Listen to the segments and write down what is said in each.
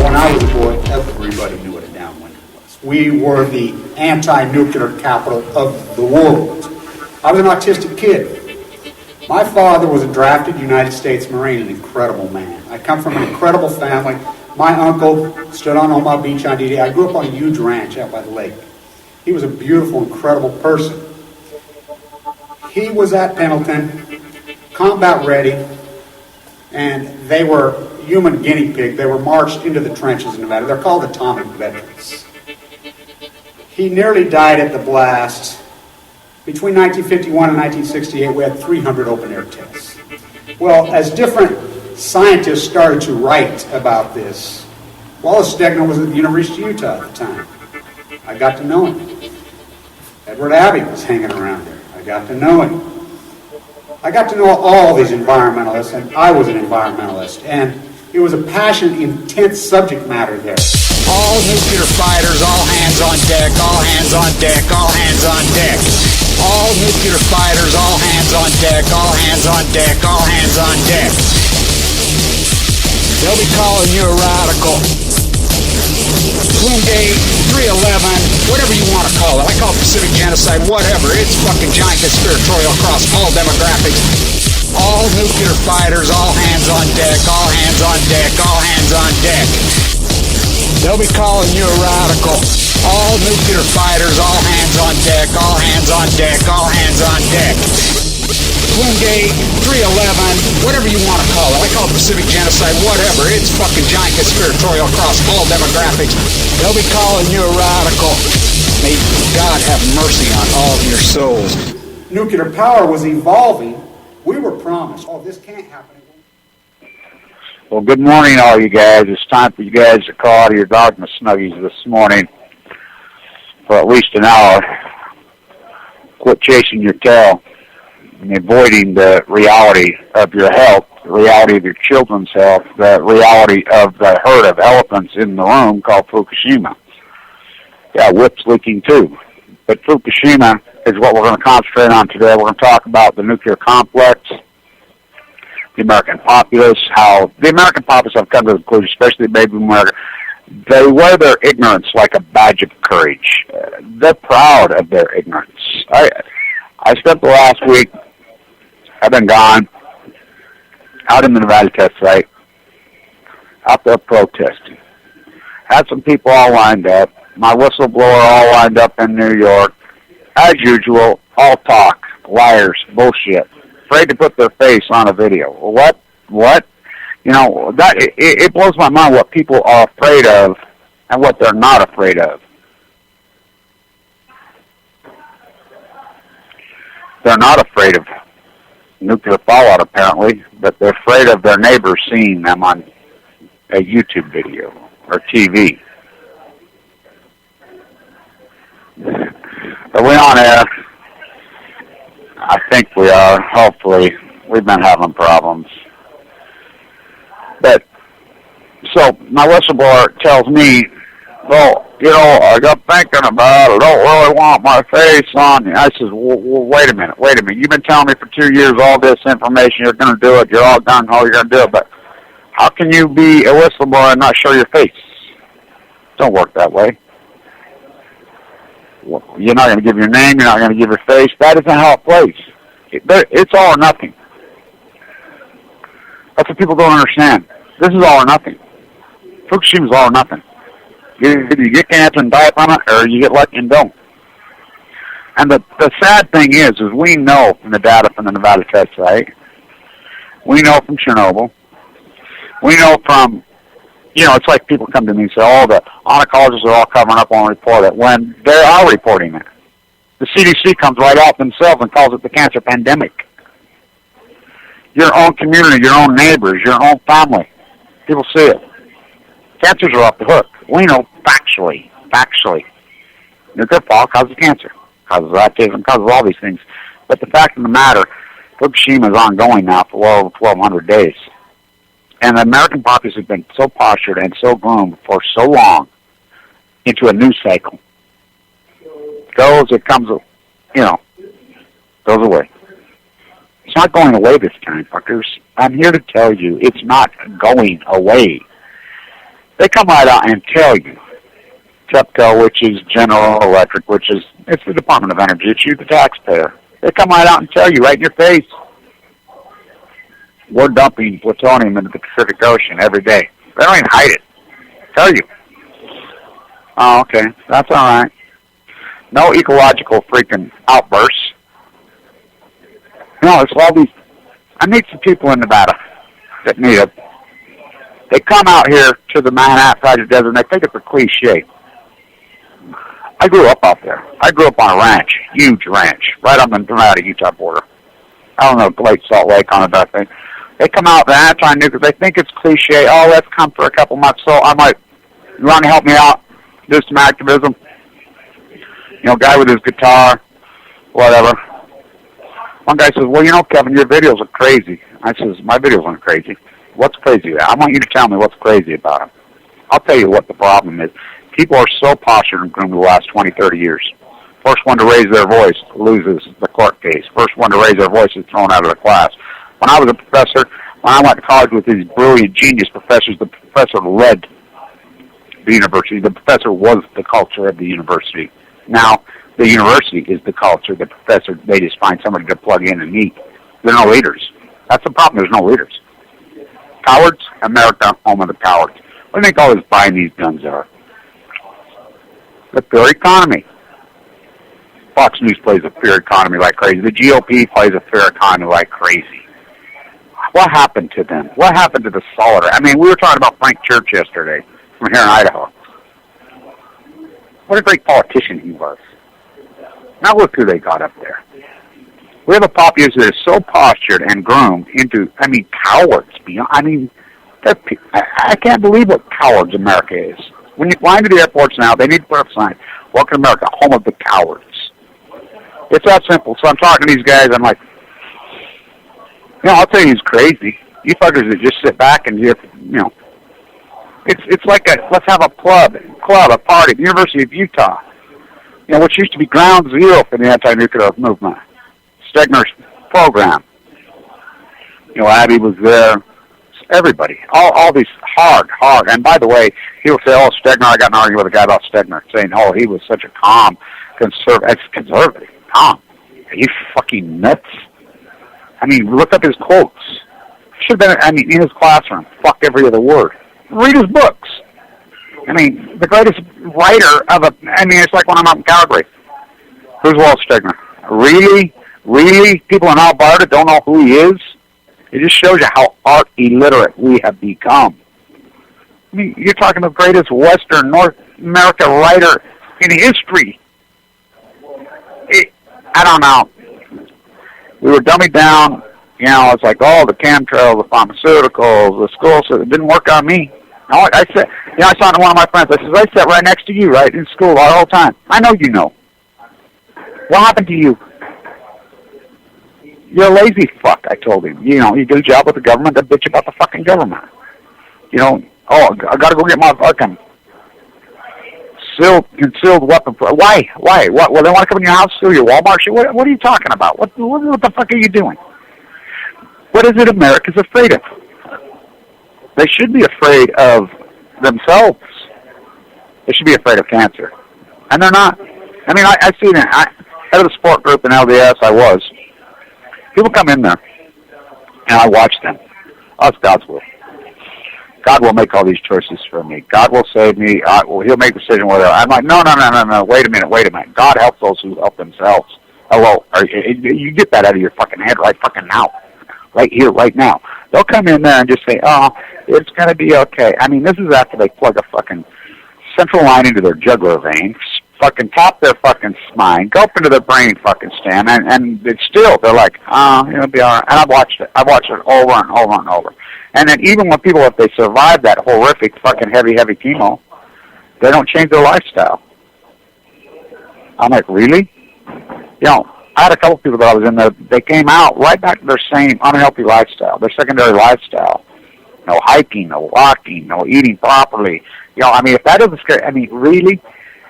when I was a boy, everybody knew what a downwinder was. We were the anti-nuclear capital of the world. I was an autistic kid. My father was a drafted United States Marine, an incredible man. I come from an incredible family. My uncle stood on Omaha Beach on D-Day. I grew up on a huge ranch out by the lake. He was a beautiful, incredible person. He was at Pendleton, combat ready, and they were human guinea pig. They were marched into the trenches in Nevada. They're called atomic veterans. He nearly died at the blast. Between 1951 and 1968, we had 300 open-air tests. Well, as different scientists started to write about this, Wallace Stegner was at the University of Utah at the time. I got to know him. Edward Abbey was hanging around there. I got to know him. I got to know all these environmentalists, and I was an environmentalist, and it was a passionate, intense subject matter there. All nuclear fighters, all hands on deck, all hands on deck, all hands on deck. All nuclear fighters, all hands on deck, all hands on deck, all hands on deck. They'll be calling you a radical. Bloomgate, 311, whatever you want to call it. I call it Pacific genocide, whatever. It's fucking giant conspiratorial across all demographics. All nuclear fighters, all hands on deck, all hands on deck, all hands on deck. They'll be calling you a radical. All nuclear fighters, all hands on deck, all hands on deck, all hands on deck. Bloomgate, 311, whatever you want to call it. I call it Pacific genocide, whatever. It's fucking giant conspiratorial across all demographics. They'll be calling you a radical. May God have mercy on all of your souls. Nuclear power was evolving. We were promised, oh, this can't happen. Well, good morning, all you guys. It's time for you guys to call out of your darkness snuggies this morning for at least an hour. Quit chasing your tail and avoiding the reality of your health, the reality of your children's health, the reality of the herd of elephants in the room called Fukushima. Yeah, whip's leaking too. But Fukushima is what we're going to concentrate on today. We're going to talk about the nuclear complex, the American populace, how the American populace have come to the conclusion, especially baby America, they wear their ignorance like a badge of courage. They're proud of their ignorance. I spent the last week, I've been gone, out in the Nevada test site, out there protesting. Had some people all lined up, my whistleblower all lined up in New York. As usual, all talk, liars, bullshit. Afraid to put their face on a video. What? You know, that it blows my mind what people are afraid of and what they're not afraid of. They're not afraid of nuclear fallout, apparently, but they're afraid of their neighbors seeing them on a YouTube video or TV. Are we on air? I think we are. Hopefully. We've been having problems. But, so, my whistleblower tells me, well, you know, I got thinking about it. I don't really want my face on. I says, well, wait a minute. You've been telling me for 2 years all this information. You're going to do it. You're all gung-ho. You're going to do it. But how can you be a whistleblower and not show your face? Don't work that way. You're not going to give your name. You're not going to give your face. That isn't how it plays. It's all or nothing. That's what people don't understand. This is all or nothing. Fukushima's all or nothing. Either you get cancer and die from it, or you get lucky and don't. And the sad thing is we know from the data from the Nevada test site, we know from Chernobyl, we know from, you know, it's like people come to me and say, oh, the oncologists are all covering up on report it, when they are reporting it. The CDC comes right out themselves and calls it the cancer pandemic. Your own community, your own neighbors, your own family, people see it. Cancers are off the hook. We know factually. Nuclear fallout causes cancer, causes activism, causes all these things. But the fact of the matter, Fukushima is ongoing now for well over 1,200 days. And the American populace has been so postured and so groomed for so long into a news cycle. It comes, you know, goes away. It's not going away this time, fuckers. I'm here to tell you it's not going away. They come right out and tell you. TEPCO, which is General Electric, which is, it's the Department of Energy. It's you, the taxpayer. They come right out and tell you right in your face. We're dumping plutonium into the Pacific Ocean every day. They don't even hide it. Tell you. Oh, okay. That's all right. No ecological freaking outbursts. No, it's all these. I meet some people in Nevada that need it. They come out here to the Manhattan Project Desert and they think it's a cliche. I grew up out there. I grew up on a ranch, huge ranch, right on the Nevada-Utah border. I don't know, Great Salt Lake on it, that thing. They come out, they're anti-nuclear, they think it's cliche. Oh, let's come for a couple months. So I might, you want to help me out, do some activism? You know, guy with his guitar, whatever. One guy says, well, you know, Kevin, your videos are crazy. I says, my videos aren't crazy. What's crazy? I want you to tell me what's crazy about them. I'll tell you what the problem is. People are so postured and groomed the last 20, 30 years. First one to raise their voice loses the court case. First one to raise their voice is thrown out of the class. When I was a professor, when I went to college with these brilliant, genius professors, the professor led the university. The professor was the culture of the university. Now, the university is the culture. The professor, they just find somebody to plug in and meet. There are no leaders. That's the problem. There's no leaders. Cowards, America, home of the cowards. What do you think all this buying these guns are? The pure economy. Fox News plays a fair economy like crazy. The GOP plays a fair economy like crazy. What happened to them? What happened to the solidarity? I mean, we were talking about Frank Church yesterday from here in Idaho. What a great politician he was. Now look who they got up there. We have a population that is so postured and groomed into, I mean, cowards. I mean, I can't believe what cowards America is. When you fly into the airports now, they need to put up signs. Welcome to America, home of the cowards. It's that simple. So I'm talking to these guys, I'm like, you know, I'll tell you who's crazy. You fuckers that just sit back and, you know, it's like let's have a club, a party, the University of Utah. You know, which used to be ground zero for the anti-nuclear movement. Stegner's program. You know, Abby was there. Everybody. All these hard. And by the way, people say, oh, Stegner, I got an argument with a guy about Stegner, saying, oh, he was such a calm, conservative. Calm. Are you fucking nuts? I mean, look up his quotes. Should have been, I mean, in his classroom. Fuck every other word. Read his books. I mean, the greatest writer of it's like when I'm out in Calgary. Who's Walt Stegner? Really? People in Alberta don't know who he is? It just shows you how art illiterate we have become. I mean, you're talking the greatest Western North America writer in history. I don't know. We were dummied down. You know, it's like, oh, the chemtrails, the pharmaceuticals, the schools. It didn't work on me. No, I said, you know, I saw one of my friends. I said, I sat right next to you, right, in school all the time. I know you know. What happened to you? You're a lazy fuck, I told him. You know, you do a job with the government, then bitch about the fucking government. You know, oh, I gotta go get my fucking concealed weapon. Why? What? Well, they want to come in your house, steal your Walmart shit? What are you talking about? What the fuck are you doing? What is it America's afraid of? They should be afraid of themselves. They should be afraid of cancer. And they're not. I mean, I see that. Head of the sport group in LDS, I was. People come in there, and I watch them. Oh, it's God's will. God will make all these choices for me. God will save me. He'll make a decision whether I'm like, no. Wait a minute. God helps those who help themselves. Hello. You get that out of your fucking head right fucking now. Right here, right now. They'll come in there and just say, oh, it's going to be okay. I mean, this is after they plug a fucking central line into their jugular vein, fucking tap their fucking spine, go up into their brain fucking stem, and it's still, they're like, it'll be all right. And I've watched it over and over and over. And then even when people, if they survive that horrific fucking heavy chemo, they don't change their lifestyle. I'm like, really? You know, I had a couple people that I was in there, they came out right back to their same unhealthy lifestyle, their secondary lifestyle. No hiking, no walking, no eating properly. You know, I mean, if that isn't scary, I mean, really?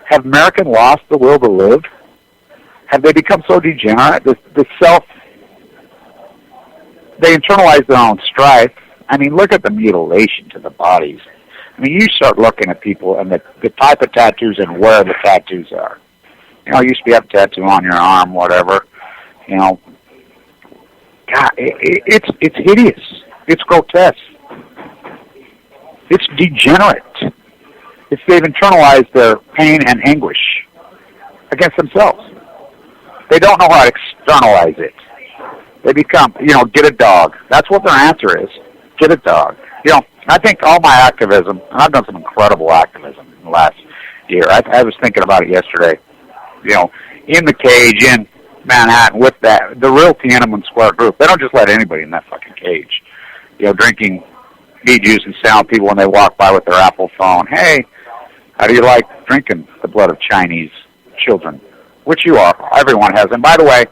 Have Americans lost the will to live? Have they become so degenerate? They internalize their own strife. I mean, look at the mutilation to the bodies. I mean, you start looking at people and the type of tattoos and where the tattoos are. You know, you used to be have a tattoo on your arm, whatever. You know, God, it's hideous. It's grotesque. It's degenerate. They've internalized their pain and anguish against themselves. They don't know how to externalize it. They become, get a dog. That's what their answer is. Get a dog. I think all my activism, and I've done some incredible activism in the last year. I was thinking about it yesterday. In the cage in Manhattan with the real Tiananmen Square group. They don't just let anybody in that fucking cage. Drinking bee juice and sound people when they walk by with their Apple phone. Hey, how do you like drinking the blood of Chinese children? Which you are. Everyone has. And by the way,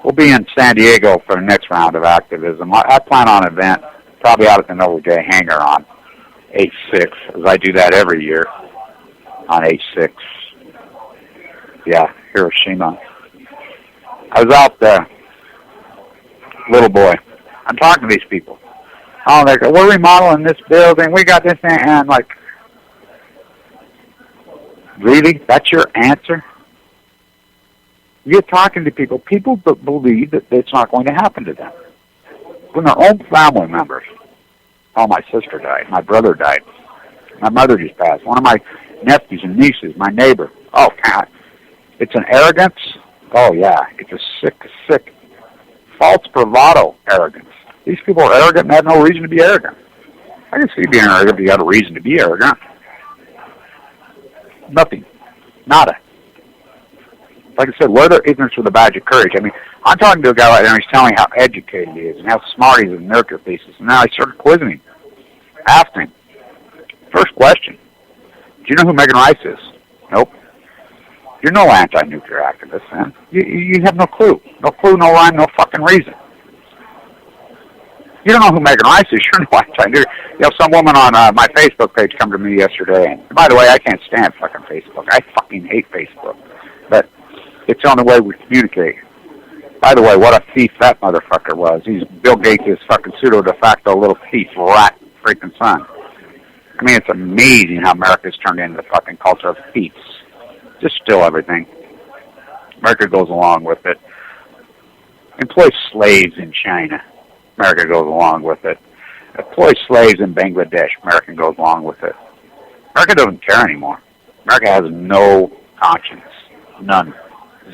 we'll be in San Diego for the next round of activism. I plan on an event, probably out at the Noble J Hangar on 8/6, as I do that every year on 8/6. Yeah, Hiroshima. I was out there, little boy. I'm talking to these people. Oh, they go, we're remodeling this building. We got this thing. And I'm like, really? That's your answer? You're talking to people. People believe that it's not going to happen to them. When their own family members. Oh, my sister died. My brother died. My mother just passed. One of my nephews and nieces, my neighbor. Oh, God. It's an arrogance. Oh, yeah. It's a sick, false bravado arrogance. These people are arrogant and have no reason to be arrogant. I can see being arrogant if you got a reason to be arrogant. Nothing. Nada. Like I said, wear their ignorance with a badge of courage. I mean, I'm talking to a guy right now, and he's telling me how educated he is and how smart he is in nuclear thesis. And now I started quizzing him. Asked him. First question. Do you know who Megan Rice is? Nope. You're no anti-nuclear activist, man. You have no clue. No clue, no rhyme, no fucking reason. You don't know who Megan Rice is. You're no anti-nuclear. Some woman on my Facebook page come to me yesterday. And by the way, I can't stand fucking Facebook. I fucking hate Facebook. But it's the only way we communicate. By the way, what a thief that motherfucker was. He's Bill Gates' fucking pseudo-de facto little thief, rat freaking son. I mean, it's amazing how America's turned into the fucking culture of thieves. Just steal everything. America goes along with it. Employ slaves in China. America goes along with it. Employ slaves in Bangladesh. America goes along with it. America doesn't care anymore. America has no conscience. None.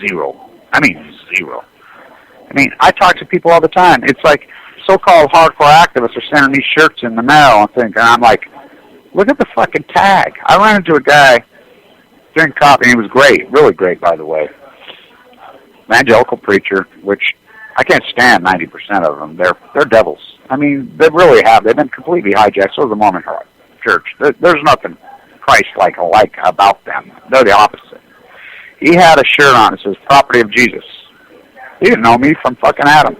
Zero. I mean, zero. I mean, I talk to people all the time. It's like so-called hardcore activists are sending me shirts in the mail and I'm like, look at the fucking tag. I ran into a guy drinking coffee, and he was great, really great, by the way. Evangelical preacher, which I can't stand 90% of them. They're devils. I mean, they really have. They've been completely hijacked. So is the Mormon Church. There's nothing Christ-like about them. They're the opposite. He had a shirt on that says, property of Jesus. He didn't know me from fucking Adam.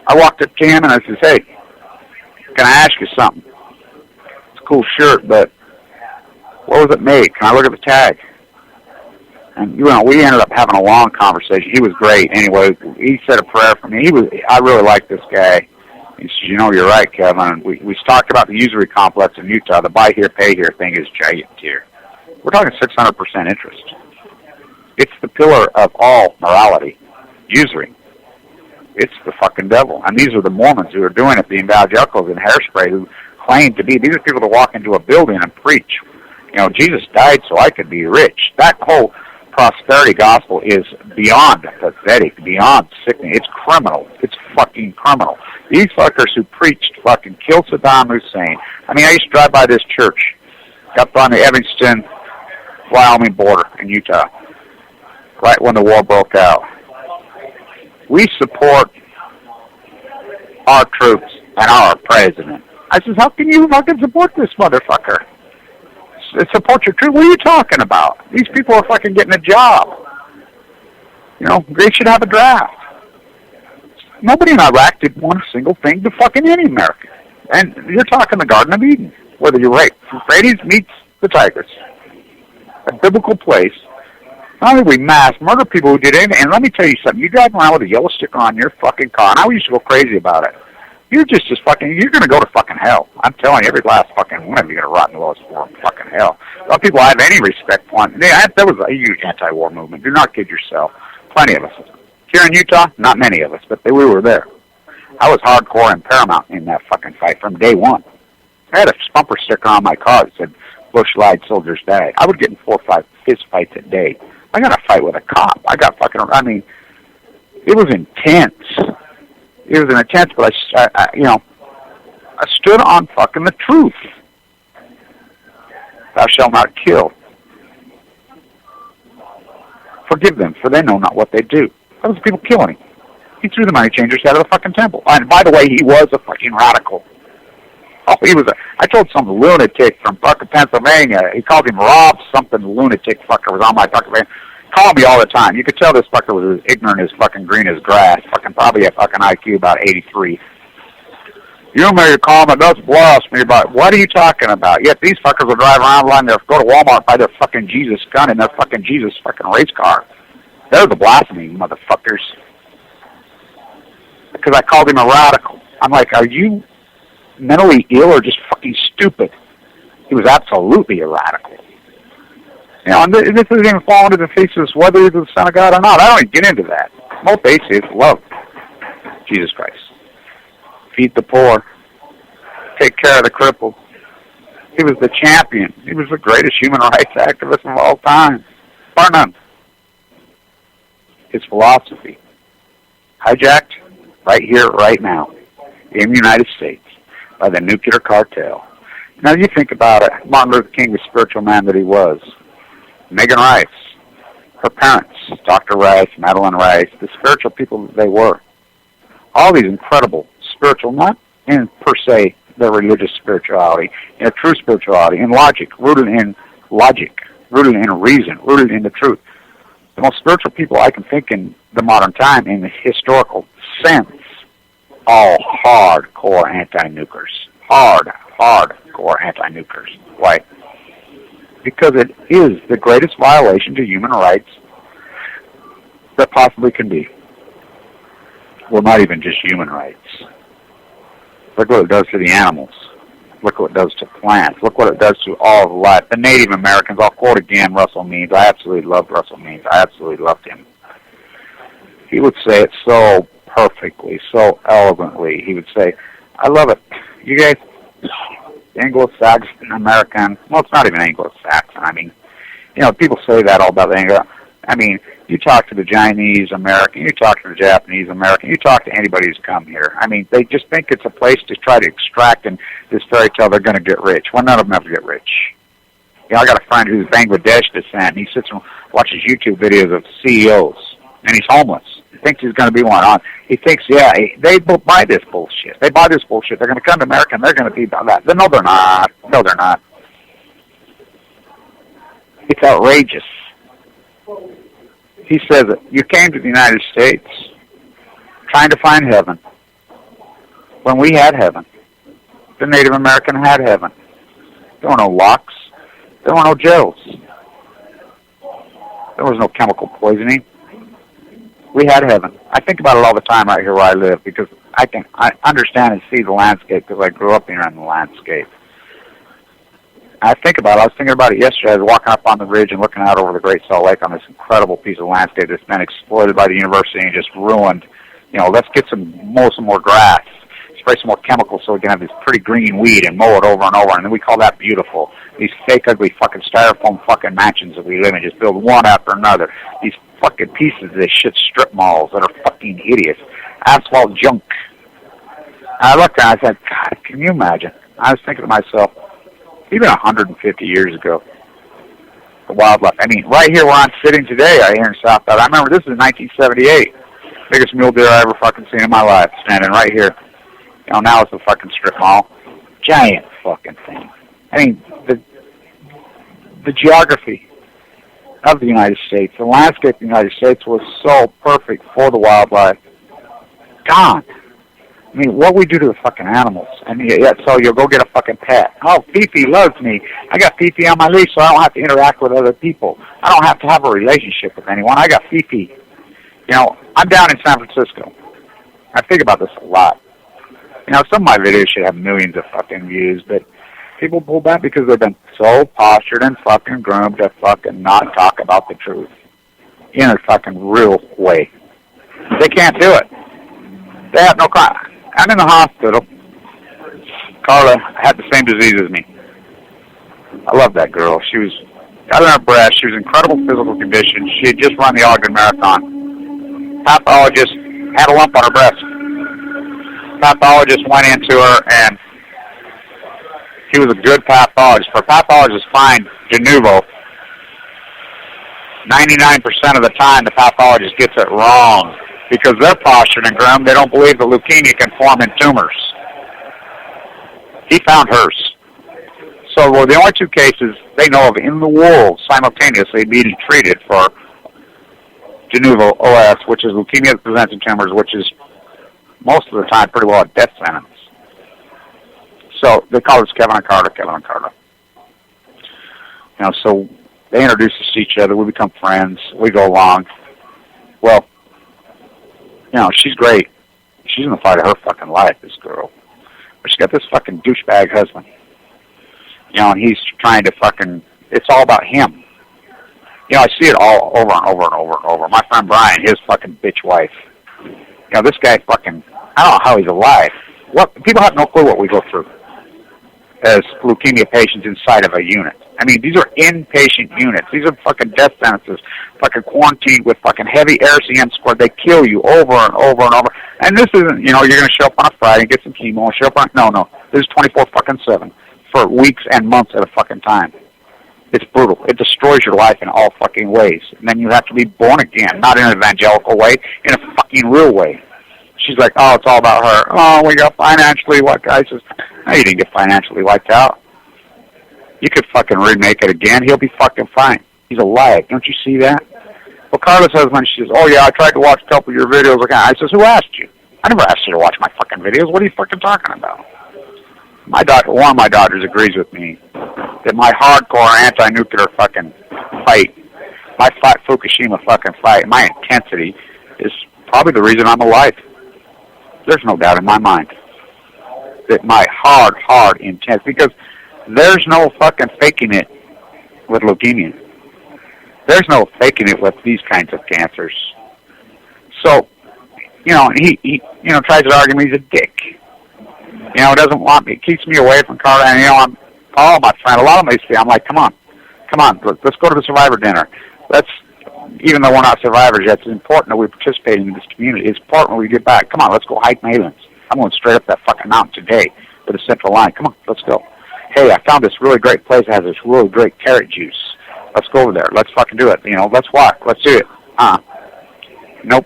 I walked up to him and I says, hey, can I ask you something? It's a cool shirt, but where was it made? Can I look at the tag? And, we ended up having a long conversation. He was great. Anyway, he said a prayer for me. I really like this guy. He says, you're right, Kevin. We talked about the usury complex in Utah. The buy here, pay here thing is giant here. We're talking 600% interest. It's the pillar of all morality. Usury. It's the fucking devil. And these are the Mormons who are doing it, the evangelicals in Hairspray who claim to be. These are people that walk into a building and preach. Jesus died so I could be rich. That whole prosperity gospel is beyond pathetic, beyond sickening. It's criminal. It's fucking criminal. These fuckers who preached fucking killed Saddam Hussein. I mean, I used to drive by this church up on the Evanston, Wyoming border in Utah, right when the war broke out. We support our troops and our president. I says, how can you fucking support this motherfucker? Support your troops? What are you talking about? These people are fucking getting a job. They should have a draft. Nobody in Iraq did one single thing to fucking any American. And you're talking the Garden of Eden, whether you're right. Euphrates meets the Tigris. A biblical place. Not only we mass murder people who did anything, and let me tell you something, you drive around with a yellow sticker on your fucking car, and I used to go crazy about it. you're just fucking, you're going to go to fucking hell. I'm telling you, every last fucking one of you are going to rot in the lowest form of fucking hell. A lot of people have any respect for it. There was a huge anti-war movement. Do not kid yourself. Plenty of us. Here in Utah, not many of us, but we were there. I was hardcore and paramount in that fucking fight from day one. I had a bumper sticker on my car that said, Bush lied, soldiers died. I would get in 4 or 5 fist fights a day. I got a fight with a cop. It was intense. It was an intense, but I stood on fucking the truth. Thou shalt not kill. Forgive them, for they know not what they do. That was people killing him. He threw the money changers out of the fucking temple. And by the way, he was a fucking radical. Oh, I told some lunatic from fucking Pennsylvania, he called him Rob something lunatic fucker, was on my fucking van. Called me all the time. You could tell this fucker was as ignorant as fucking green as grass. Fucking probably a fucking IQ about 83. You may call me, that's blasphemy, but what are you talking about? Yet these fuckers will drive around line there, go to Walmart, buy their fucking Jesus gun and their fucking Jesus fucking race car. They're the blasphemy motherfuckers. Because I called him a radical. I'm like, are you mentally ill or just fucking stupid? He was absolutely a radical. And this doesn't even fall into the thesis whether he's the Son of God or not. I don't even get into that. Most atheists love Jesus Christ. Feed the poor. Take care of the crippled. He was the champion. He was the greatest human rights activist of all time. Bar none. His philosophy. Hijacked right here, right now, in the United States by the nuclear cartel. Now you think about it. Martin Luther King, the spiritual man that he was. Megan Rice, her parents, Dr. Rice, Madeline Rice, the spiritual people that they were. All these incredible spiritual, not in per se their religious spirituality, in a true spirituality, in logic, rooted in reason, rooted in the truth. The most spiritual people I can think in the modern time in the historical sense, all hardcore anti-nukers. Hardcore anti-nukers. Why? Because it is the greatest violation to human rights that possibly can be. Well, not even just human rights. Look what it does to the animals. Look what it does to plants. Look what it does to all of life. The Native Americans, I'll quote again Russell Means. I absolutely loved Russell Means. I absolutely loved him. He would say it so perfectly, so elegantly. He would say, I love it. You guys, Anglo-Saxon American, well, it's not even Anglo-Saxon. I mean, people say that all about the Anglo. I mean, you talk to the Chinese American, you talk to the Japanese American, you talk to anybody who's come here. I mean, they just think it's a place to try to extract in this fairy tale they're going to get rich. Well, none of them ever get rich. I got a friend who's Bangladesh descent, and he sits and watches YouTube videos of CEOs, and he's homeless. He thinks he's going to be one. He thinks, they buy this bullshit. They buy this bullshit. They're going to come to America, and they're going to be about that. No, they're not. No, they're not. It's outrageous. He says that you came to the United States trying to find heaven when we had heaven. The Native American had heaven. There were no locks. There were no jails. There was no chemical poisoning. We had heaven. I think about it all the time right here where I live because I understand and see the landscape because I grew up here in the landscape. I think about it. I was thinking about it yesterday. I was walking up on the ridge and looking out over the Great Salt Lake on this incredible piece of landscape that's been exploited by the university and just ruined. Let's get some more grass, spray some more chemicals so we can have this pretty green weed and mow it over and over, and then we call that beautiful. These fake, ugly fucking styrofoam fucking mansions that we live in, just build one after another. These fucking pieces of this shit strip malls that are fucking idiots. Asphalt junk. And I looked and I said, God, can you imagine? I was thinking to myself, even 150 years ago, the wildlife. I mean, right here where I'm sitting today, right here in South Dakota. I remember this is 1978. Biggest mule deer I ever fucking seen in my life, standing right here. Now it's a fucking strip mall. Giant fucking thing. I mean, the geography of the United States, the landscape of the United States was so perfect for the wildlife. Gone. I mean, what we do to the fucking animals. And so you'll go get a fucking pet. Oh, Fifi loves me. I got Fifi on my leash so I don't have to interact with other people. I don't have to have a relationship with anyone. I got Fifi. I'm down in San Francisco. I think about this a lot. You know, some of my videos should have millions of fucking views, but people pull back because they've been so postured and fucking groomed to fucking not talk about the truth in a fucking real way. They can't do it. They have no crime. I'm in the hospital. Carla had the same disease as me. I love that girl. She was out of her breast. She was in incredible physical condition. She had just run the Ogden Marathon. Pathologist had a lump on her breast. Pathologist went into her, and he was a good pathologist. For a pathologist to find de novo, 99% of the time the pathologist gets it wrong because they're postured and groomed. They don't believe that leukemia can form in tumors. He found hers. So well, the only two cases they know of in the world simultaneously being treated for de novo OS, which is leukemia that presents in tumors, which is most of the time pretty well a death sentence. So they call us Kevin and Carla. You know, so they introduce us to each other. We become friends. We go along. Well, you know, she's great. She's in the fight of her fucking life, this girl. But she's got this fucking douchebag husband. You know, and he's trying to fucking, it's all about him. You know, I see it all over and over and over and over. My friend Brian, his fucking bitch wife. You know, this guy fucking, I don't know how he's alive. What, people have no clue what we go through as leukemia patients inside of a unit. I mean, these are inpatient units. These are fucking death sentences, fucking quarantined with fucking heavy RCM squad. They kill you over and over and over. And this isn't, you know, you're going to show up on a Friday and get some chemo and show up on, no. This is 24/7 for weeks and months at a fucking time. It's brutal. It destroys your life in all fucking ways. And then you have to be born again, not in an evangelical way, in a fucking real way. She's like, oh, it's all about her. Oh, we got financially wiped out. I says, no, you didn't get financially wiped out. You could fucking remake it again. He'll be fucking fine. He's alive. Don't you see that? Well, Carla's husband, she says, oh, yeah, I tried to watch a couple of your videos. I says, who asked you? I never asked you to watch my fucking videos. What are you fucking talking about? One of my daughters agrees with me that my hardcore anti-nuclear fucking fight, my Fukushima fucking fight, my intensity is probably the reason I'm alive. There's no doubt in my mind that my hard intense, because there's no fucking faking it with leukemia. There's no faking it with these kinds of cancers. So, you know, he you know, tries to argue me he's a dick. You know, doesn't want me, keeps me away from Carla, and, you know, I'm, oh, my friend, a lot of them say, I'm like, come on, let's go to the survivor dinner. Even though we're not survivors yet, it's important that we participate in this community. It's important when we get back. Come on, let's go hike Malins. I'm going straight up that fucking mountain today to the central line. Come on, let's go. Hey, I found this really great place that has this really great carrot juice. Let's go over there. Let's fucking do it. You know, let's walk. Let's do it. Nope.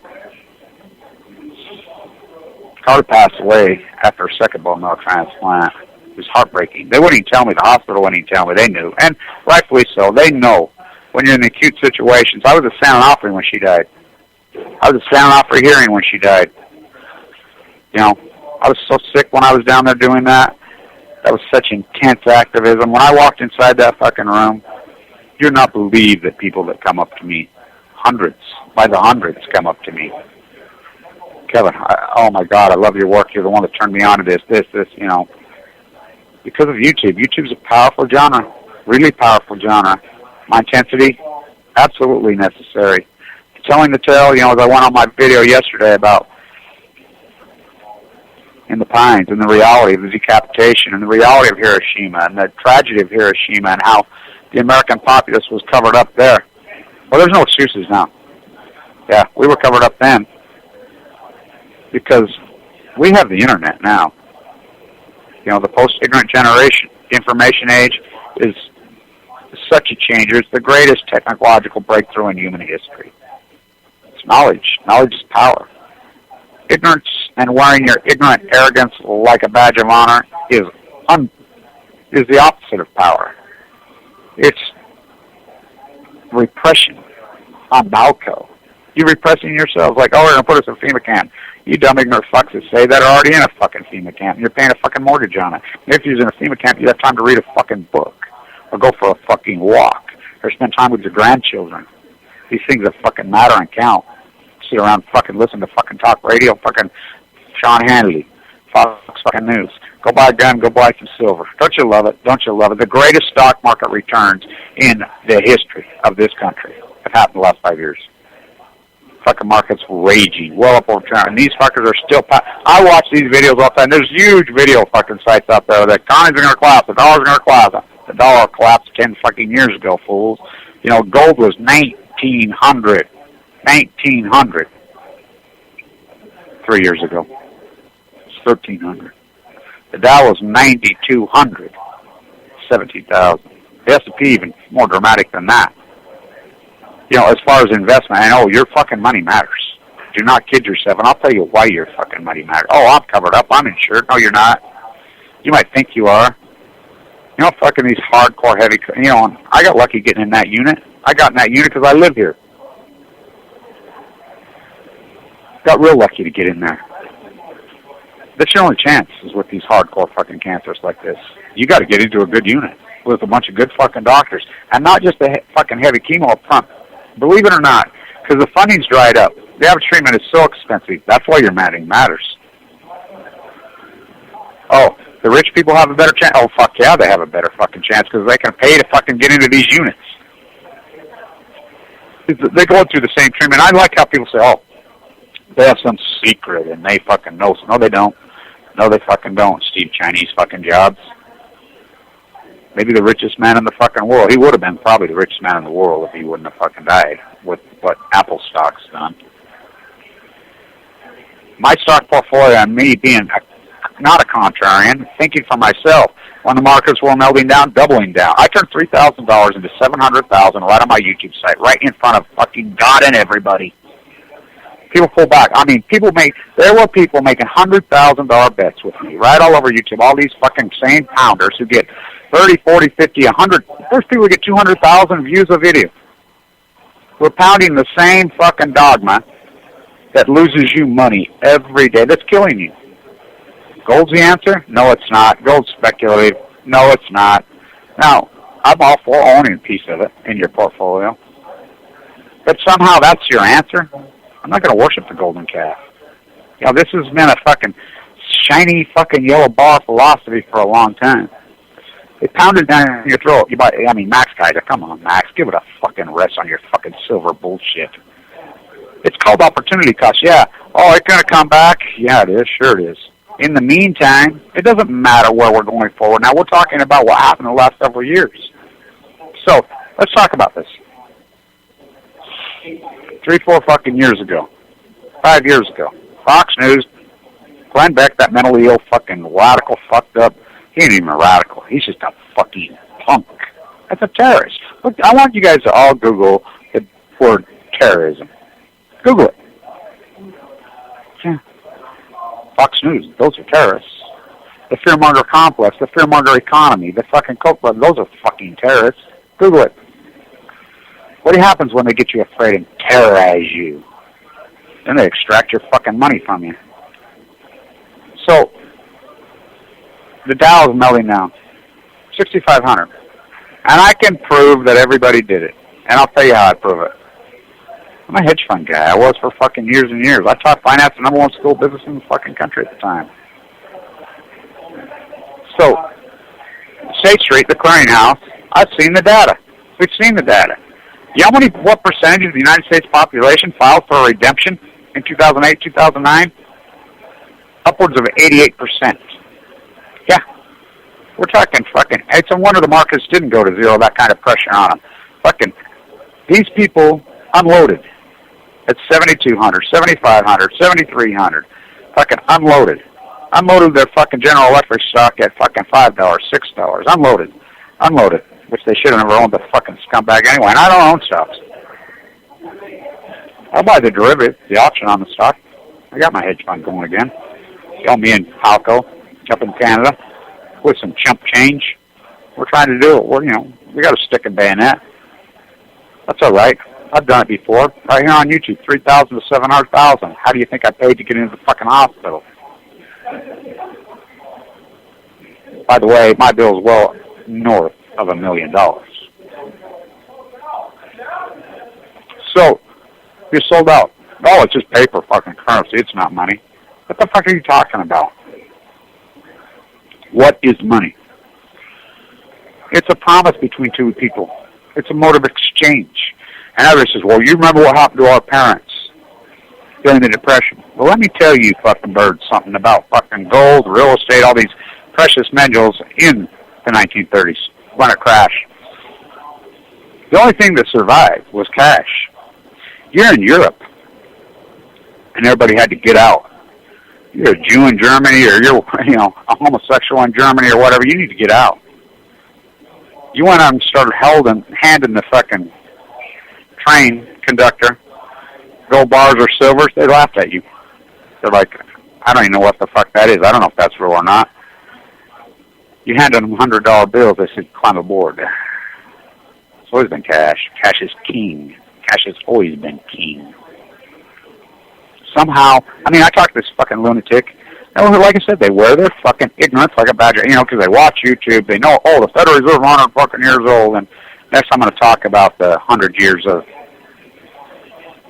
Carter passed away after a second bone marrow transplant. It was heartbreaking. They wouldn't even tell me. The hospital wouldn't even tell me. They knew. And rightfully so. They know when you're in acute situations. I was at San Onofre when she died. I was at San Onofre hearing when she died. You know, I was so sick when I was down there doing that. That was such intense activism. When I walked inside that fucking room, you'd not believe the people that come up to me. Hundreds, by the hundreds, come up to me. Kevin, oh my God, I love your work. You're the one that turned me on to this, you know. Because of YouTube. YouTube's a powerful genre, really powerful genre. My intensity, absolutely necessary. Telling the tale, you know, as I went on my video yesterday about in the Pines and the reality of the decapitation and the reality of Hiroshima and the tragedy of Hiroshima and how the American populace was covered up there. Well, there's no excuses now. Yeah, we were covered up then because we have the internet now. You know, the post-ignorant generation, the information age is such a changer. It's the greatest technological breakthrough in human history. It's knowledge. Knowledge is power. Ignorance and wearing your ignorant arrogance like a badge of honor is the opposite of power. It's repression on Balco. You're repressing yourselves like, oh, we're going to put us in a FEMA camp. You dumb ignorant fucks that say that are already in a fucking FEMA camp. And you're paying a fucking mortgage on it. If you're in a FEMA camp, you have time to read a fucking book or go for a fucking walk or spend time with your grandchildren. These things that fucking matter and count. Sit around fucking listen to fucking talk radio, fucking Sean Hannity, Fox fucking news. Go buy a gun, go buy some silver. Don't you love it? Don't you love it? The greatest stock market returns in the history of this country have happened in the last 5 years. Fucking market's raging, well up over $200, and these fuckers are still. I watch these videos all the time. There's huge video fucking sites out there that economies are going to collapse, the dollar's going to collapse. The dollar collapsed 10 fucking years ago, fools. You know, gold was 1900 3 years ago. It's 1300. The Dow was 9200, 17,000. The S&P even more dramatic than that. You know, as far as investment, I know your fucking money matters. Do not kid yourself, and I'll tell you why your fucking money matters. Oh, I'm covered up. I'm insured. No, you're not. You might think you are. You know, fucking these hardcore heavy, you know, I got lucky getting in that unit. I got in that unit because I live here. Got real lucky to get in there. That's your only chance is with these hardcore fucking cancers like this. You got to get into a good unit with a bunch of good fucking doctors, and not just the fucking heavy chemo up front. Believe it or not, because the funding's dried up. The average treatment is so expensive. That's why your money matters. Oh, the rich people have a better chance. Oh, fuck yeah, they have a better fucking chance because they can pay to fucking get into these units. They go through the same treatment. I like how people say, oh, they have some secret and they fucking know. No, they don't. No, they fucking don't, Steve. Chinese fucking jobs. Maybe the richest man in the fucking world. He would have been probably the richest man in the world if he wouldn't have fucking died with what Apple stock's done. My stock portfolio, and me being not a contrarian, thinking for myself, when the markets were melting down, doubling down. I turned $3,000 into $700,000 right on my YouTube site, right in front of fucking God and everybody. People pull back. I mean, there were people making $100,000 bets with me right all over YouTube. All these fucking same pounders who get 30, 40, 50, 100. There's people who get 200,000 views a video. We're pounding the same fucking dogma that loses you money every day. That's killing you. Gold's the answer? No, it's not. Gold's speculative. No, it's not. Now, I'm all for owning a piece of it in your portfolio. But somehow that's your answer? I'm not going to worship the golden calf. You know, this has been a fucking shiny fucking yellow bar philosophy for a long time. They pound it down your throat. Max guys, come on, Max, give it a fucking rest on your fucking silver bullshit. It's called opportunity cost. Yeah. Oh, it's going to come back? Yeah, it is. Sure it is. In the meantime, it doesn't matter where we're going forward. Now, we're talking about what happened in the last several years. So, let's talk about this. 3, 4 fucking years ago. 5 years ago. Fox News, Glenn Beck, that mentally ill fucking radical fucked up. He ain't even a radical. He's just a fucking punk. That's a terrorist. Look, I want you guys to all Google the word terrorism. Google it. Yeah. Fox News, those are terrorists. The fearmonger complex, the fearmonger economy, the fucking Koch brothers, those are fucking terrorists. Google it. What happens when they get you afraid and terrorize you? Then they extract your fucking money from you. So, the Dow is melting down. 6,500. And I can prove that everybody did it. And I'll tell you how I prove it. I'm a hedge fund guy. I was for fucking years and years. I taught finance at the #1 school of business in the fucking country at the time. So, State Street, the clearinghouse, I've seen the data. We've seen the data. You know what percentage of the United States population filed for a redemption in 2008, 2009? Upwards of 88%. Yeah. We're talking fucking, it's a wonder the markets didn't go to zero, that kind of pressure on them. Fucking, these people unloaded at 7,200, 7,500, 7,300. Fucking unloaded. Unloaded their fucking General Electric stock at fucking $5, $6. Unloaded. Unloaded. Which they should have never owned, the fucking scumbag anyway. And I don't own stocks. I'll buy the derivative, the option on the stock. I got my hedge fund going again. You know, me and Halco up in Canada with some chump change. We're trying to do it. We got a stick and bayonet. That's all right. I've done it before. Right here on YouTube, 3,000 to 700,000. How do you think I paid to get into the fucking hospital? By the way, my bill's well north of $1 million. So, you're sold out. Oh, it's just paper fucking currency. It's not money. What the fuck are you talking about? What is money? It's a promise between two people. It's a mode of exchange. And everybody says, well, you remember what happened to our parents during the Depression? Well, let me tell you, fucking birds, something about fucking gold, real estate, all these precious minerals in the 1930s when it crashed. The only thing that survived was cash. You're in Europe, and everybody had to get out. You're a Jew in Germany, or you're, a homosexual in Germany, or whatever. You need to get out. You went out and started handing the fucking train conductor gold bars or silvers. They laughed at you. They're like, I don't even know what the fuck that is. I don't know if that's real or not. You handed them $100 bills. They said, climb aboard. It's always been cash. Cash is king. Cash has always been king. Somehow, I talked to this fucking lunatic. And like I said, they wear their fucking ignorance like a badger, because they watch YouTube. They know, the Federal Reserve is 100 fucking years old. And next I'm going to talk about the 100 years of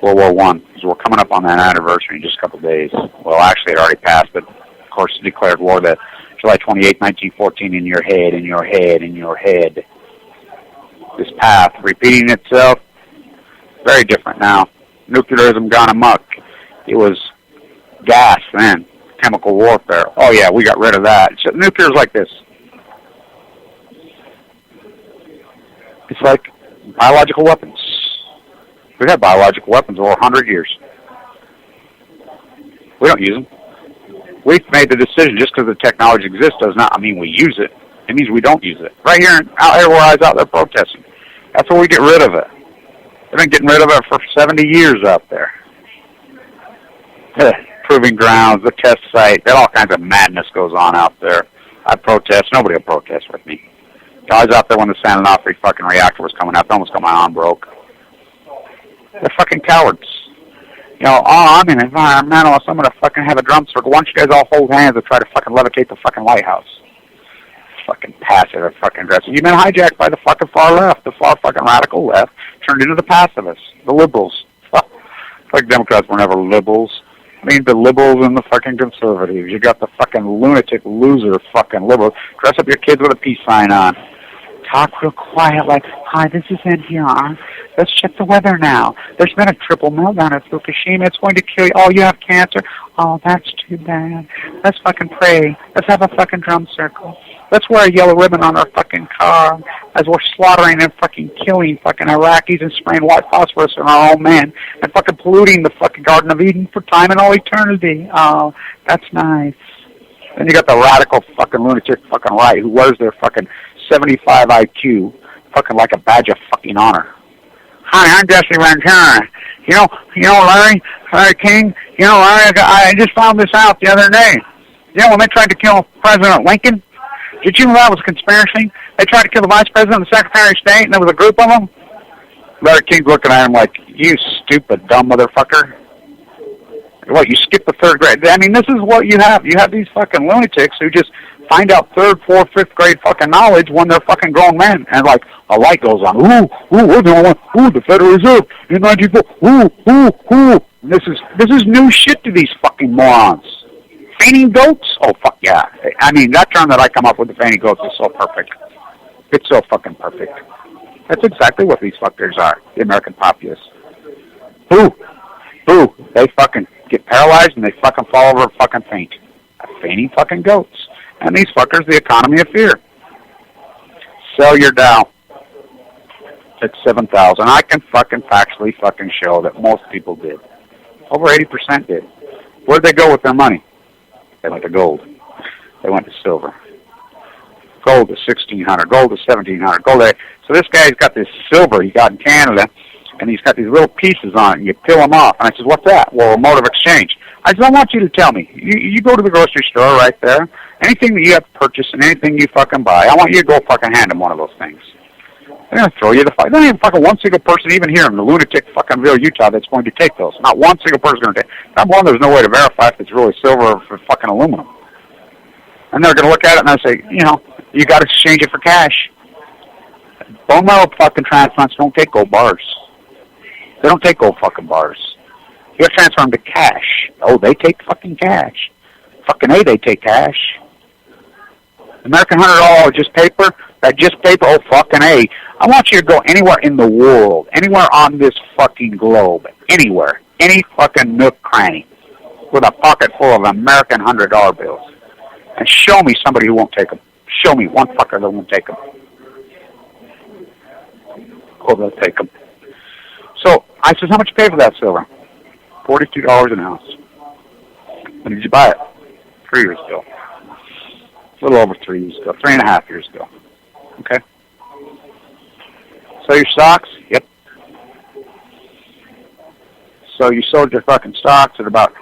World War I, because we're coming up on that anniversary in just a couple of days. Well, actually, it already passed, but of course, it declared war that July 28, 1914, in your head, in your head, in your head. This path repeating itself, very different now. Nuclearism gone amok. It was gas then, chemical warfare. Oh yeah, we got rid of that. So nuclear's like this. It's like biological weapons. We've had biological weapons over 100 years. We don't use them. We've made the decision just because the technology exists does not mean we use it. It means we don't use it. Right here, out here where I was out there protesting. That's where we get rid of it. They've been getting rid of it for 70 years out there. Proving grounds, the test site, all kinds of madness goes on out there. I protest. Nobody will protest with me. I was out there when the San Onofre fucking reactor was coming up. Almost got my arm broke. They're fucking cowards. I'm an environmentalist. I'm going to fucking have a drum circle. Why don't you guys all hold hands and try to fucking levitate the fucking lighthouse? Fucking passive and fucking aggressive. You've been hijacked by the fucking far left. The far fucking radical left turned into the pacifists. The liberals. Like Democrats were never liberals. The liberals and the fucking conservatives. You got the fucking lunatic loser fucking liberals. Dress up your kids with a peace sign on. Talk real quiet like, hi, this is NPR. Let's check the weather now. There's been a triple meltdown at Fukushima. It's going to kill you. Oh, you have cancer. Oh, that's too bad. Let's fucking pray. Let's have a fucking drum circle. Let's wear a yellow ribbon on our fucking car as we're slaughtering and fucking killing fucking Iraqis and spraying white phosphorus on our own men and fucking polluting the fucking Garden of Eden for time and all eternity. Oh, that's nice. Then you got the radical fucking lunatic fucking right who wears their fucking 75 IQ fucking like a badge of fucking honor. Hi, I'm Jesse Ventura. Larry King, Larry, I just found this out the other day. When they tried to kill President Lincoln, did you know that was a conspiracy? They tried to kill the Vice President and the Secretary of State, and there was a group of them? Larry King's looking at him like, you stupid, dumb motherfucker. What, you skipped the third grade? This is what you have. You have these fucking lunatics who just find out third, fourth, fifth grade fucking knowledge when they're fucking grown men. And like, a light goes on. We're the only one. Ooh, the Federal Reserve in 1994. This is new shit to these fucking morons. Fainting goats? Oh, fuck yeah. That term that I come up with, the fainting goats, is so perfect. It's so fucking perfect. That's exactly what these fuckers are, the American populace. Boo. They fucking get paralyzed and they fucking fall over and fucking faint. Fainting fucking goats. And these fuckers, the economy of fear. Sell your Dow. It's 7,000. I can fucking factually fucking show that most people did. Over 80% did. Where'd they go with their money? They went to gold. They went to silver. Gold is $1,600. Gold is $1,700. So this guy's got this silver he got in Canada, and he's got these little pieces on it, and you peel them off. And I says, what's that? Well, a mode of exchange. I said, I want you to tell me. You go to the grocery store right there. Anything that you have to purchase and anything you fucking buy, I want you to go fucking hand them one of those things. They're going to throw you the fuck. There's not even fucking one single person even here in the lunatic fucking Ville, Utah that's going to take those. Not one single person is going to take. Number one, there's no way to verify if it's really silver or if it's fucking aluminum. And they're going to look at it and they'll say, you got to exchange it for cash. Bone marrow fucking transplants don't take gold bars. They don't take gold fucking bars. You got to transfer them to cash. Oh, they take fucking cash. Fucking A, they take cash. American $100 just paper, that just paper, oh fucking A. I want you to go anywhere in the world, anywhere on this fucking globe, anywhere, any fucking nook cranny with a pocket full of American $100 bills. And show me somebody who won't take them. Show me one fucker that won't take them. Oh, they'll take them. So I said, how much you pay for that silver? $42 an ounce. When did you buy it? 3 years ago. A little over 3 years ago. 3.5 years ago. Okay. So your stocks? Yep. So you sold your fucking stocks at about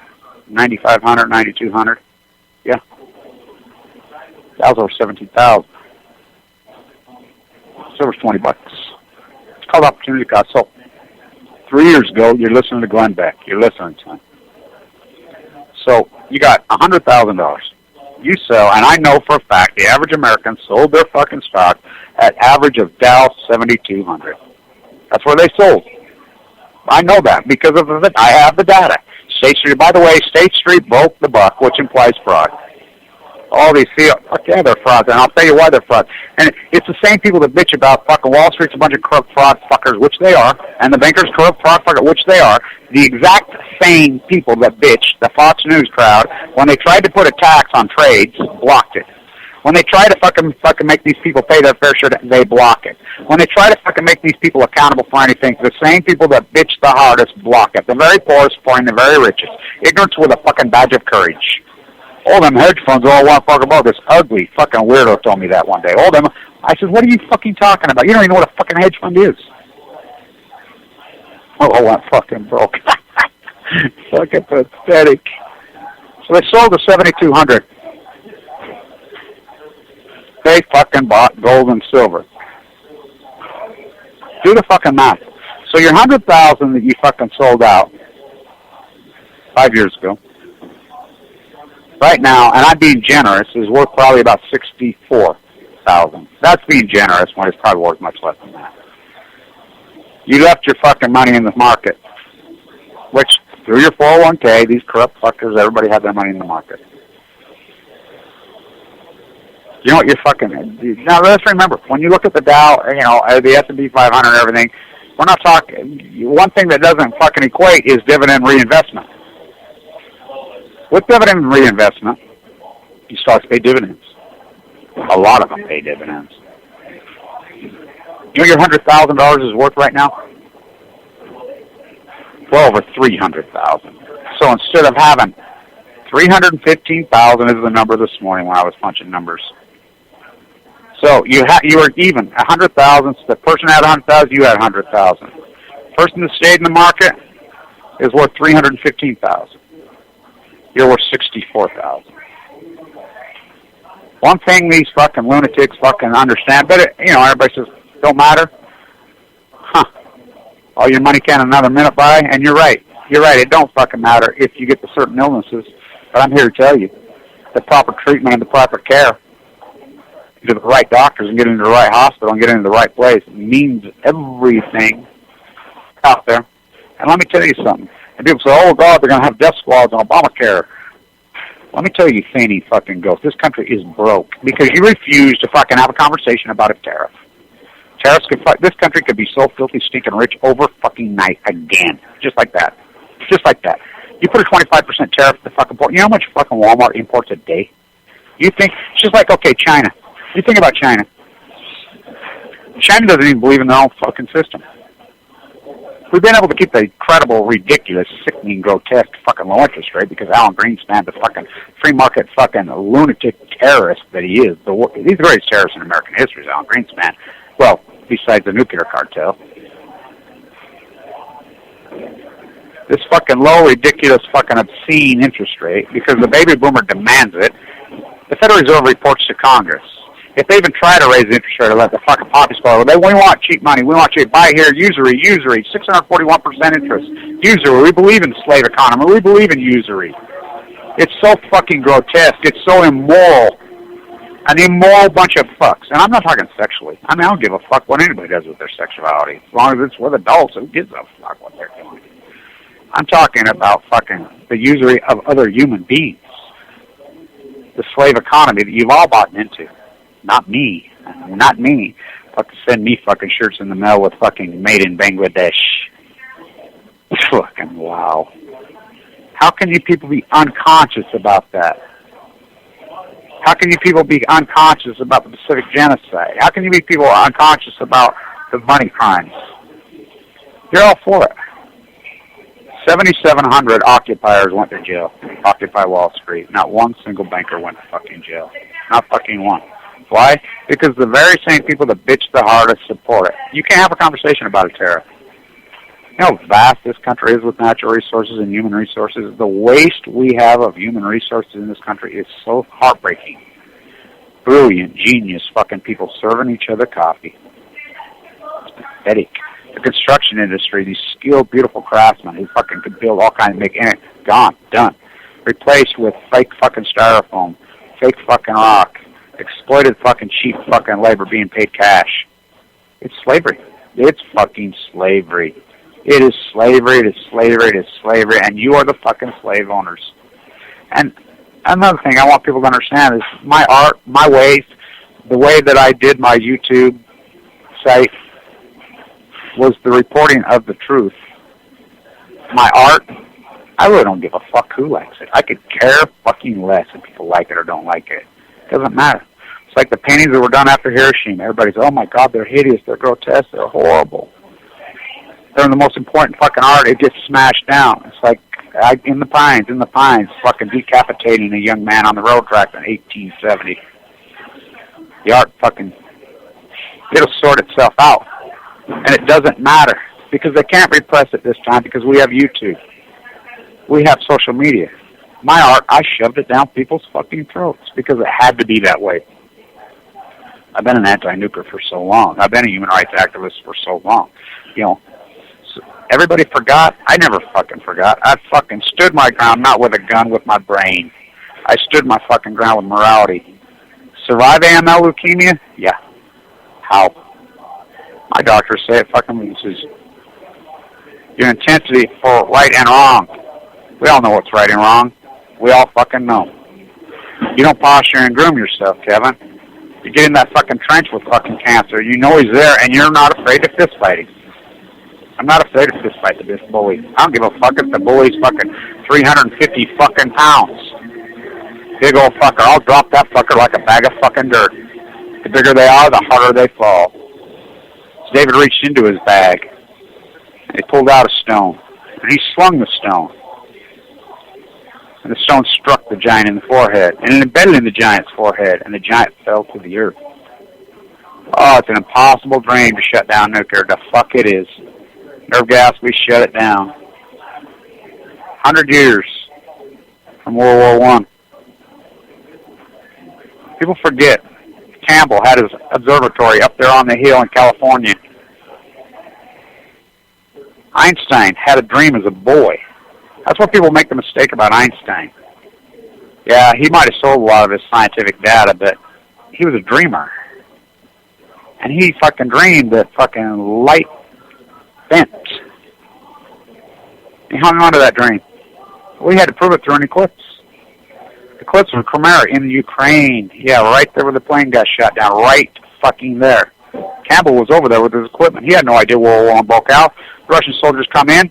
9,500, 9,200? Yeah. That was over 17,000. Silver's $20. It's called opportunity cost. So 3 years ago, you're listening to Glenn Beck. You're listening to him. So you got $100,000. You sell, and I know for a fact the average American sold their fucking stock at average of Dow 7,200. That's where they sold. I know that because of the, I have the data. State Street, by the way, State Street broke the buck, which implies fraud. All these, fuck yeah, they're frauds, and I'll tell you why they're frauds. And it's the same people that bitch about fucking Wall Street's a bunch of corrupt fraud fuckers, which they are, and the bankers corrupt fraud fuckers, which they are. The exact same people that bitch, the Fox News crowd, when they tried to put a tax on trades, blocked it. When they try to fucking make these people pay their fair share, they block it. When they try to fucking make these people accountable for anything, the same people that bitch the hardest block it. The very poorest pouring the very richest. Ignorance with a fucking badge of courage. All them hedge funds all want to fuck about this ugly fucking weirdo told me that one day. All them, I said, what are you fucking talking about? You don't even know what a fucking hedge fund is. Oh, I'm fucking broke. Fucking pathetic. So they sold the 7,200. They fucking bought gold and silver. Do the fucking math. So your 100,000 that you fucking sold out 5 years ago, right now, and I'm being generous, is worth probably about 64,000. That's being generous when it's probably worth much less than that. You left your fucking money in the market, which through your 401k, these corrupt fuckers, everybody had their money in the market. You know what you're fucking... Now, let's remember, when you look at the Dow, you know, the S&P 500 and everything, we're not talking... One thing that doesn't fucking equate is dividend reinvestment. With dividend reinvestment, these stocks pay dividends. A lot of them pay dividends. You know your $100,000 is worth right now? Well over $300,000. So instead of having $315,000 is the number this morning when I was punching numbers. So you were even 100,000. So the person had 100,000, you had 100,000. Person that stayed in the market is worth $315,000. You're worth $64,000. One thing these fucking lunatics fucking understand, but you know, everybody says, don't matter. Huh. All your money can another minute by, and you're right. You're right, it don't fucking matter if you get the certain illnesses. But I'm here to tell you, the proper treatment and the proper care, to the right doctors and get into the right hospital and get into the right place means everything out there. And let me tell you something. And people say, oh, God, they're going to have death squads on Obamacare. Let me tell you, Fanny fucking ghost, this country is broke because you refuse to fucking have a conversation about a tariff. Tariffs could, this country could be so filthy, stinking rich over fucking night again. Just like that. Just like that. You put a 25% tariff to fucking port. You know how much fucking Walmart imports a day? You think, it's just like, okay, China. You think about China. China doesn't even believe in their own fucking system. We've been able to keep the incredible, ridiculous, sickening, grotesque fucking low interest rate because Alan Greenspan, the fucking free market fucking lunatic terrorist that he is, he's the greatest terrorist in American history, is Alan Greenspan. Well, besides the nuclear cartel. This fucking low, ridiculous, fucking obscene interest rate, because the baby boomer demands it, the Federal Reserve reports to Congress. If they even try to raise the interest rate or let the fucking poppies fall, we want cheap money. We want you to buy here, usury, 641% interest. Usury. We believe in the slave economy. We believe in usury. It's so fucking grotesque. It's so immoral. An immoral bunch of fucks. And I'm not talking sexually. I mean, I don't give a fuck what anybody does with their sexuality. As long as it's with adults, who gives a fuck what they're doing? I'm talking about fucking the usury of other human beings. The slave economy that you've all bought into. Not me. Not me. Fucking send me fucking shirts in the mail with fucking made in Bangladesh. Fucking wow. How can you people be unconscious about that? How can you people be unconscious about the Pacific genocide? How can you be people unconscious about the money crimes? You're all for it. 7,700 occupiers went to jail. Occupy Wall Street. Not one single banker went to fucking jail. Not fucking one. Why? Because the very same people that bitch the hardest support it. You can't have a conversation about a tariff. You know how vast this country is with natural resources and human resources? The waste we have of human resources in this country is so heartbreaking. Brilliant, genius fucking people serving each other coffee. Pathetic. The construction industry, these skilled, beautiful craftsmen who fucking could build all kinds of gone, done. Replaced with fake fucking styrofoam, fake fucking rock, exploited fucking cheap fucking labor being paid cash. It's slavery. It's fucking slavery. It is slavery, it is slavery, it is slavery, and you are the fucking slave owners. And another thing I want people to understand is my art, my ways, the way that I did my YouTube site was the reporting of the truth. My art, I really don't give a fuck who likes it. I could care fucking less if people like it or don't like it. It doesn't matter. It's like the paintings that were done after Hiroshima. Everybody's, oh my God, they're hideous, they're grotesque, they're horrible. They're the most important fucking art. It gets smashed down. It's like in the pines, fucking decapitating a young man on the road track in 1870. The art fucking, it'll sort itself out. And it doesn't matter because they can't repress it this time because we have YouTube. We have social media. My art, I shoved it down people's fucking throats because it had to be that way. I've been an anti-nuclear for so long. I've been a human rights activist for so long. You know, everybody forgot. I never fucking forgot. I fucking stood my ground, not with a gun, with my brain. I stood my fucking ground with morality. Survive AML leukemia? Yeah. How? My doctors say it fucking loses. Your intensity for right and wrong. We all know what's right and wrong. We all fucking know. You don't posture and groom yourself, Kevin. You get in that fucking trench with fucking cancer. You know he's there, and you're not afraid to fist fight him. I'm not afraid to fist fight this bully. I don't give a fuck if the bully's fucking 350 fucking pounds. Big old fucker. I'll drop that fucker like a bag of fucking dirt. The bigger they are, the harder they fall. So David reached into his bag, and he pulled out a stone, and he slung the stone. And the stone struck the giant in the forehead, and it embedded in the giant's forehead, and the giant fell to the earth. Oh, it's an impossible dream to shut down nuclear. The fuck it is. Nerve gas, we shut it down. 100 years from World War I. People forget. Campbell had his observatory up there on the hill in California. Einstein had a dream as a boy. That's what people make the mistake about Einstein. Yeah, he might have sold a lot of his scientific data, but he was a dreamer. And he fucking dreamed that fucking light bent. He hung on to that dream. We had to prove it through an eclipse. The eclipse of Crimea in the Ukraine. Yeah, right there where the plane got shot down. Right fucking there. Campbell was over there with his equipment. He had no idea World War I broke out. The Russian soldiers come in,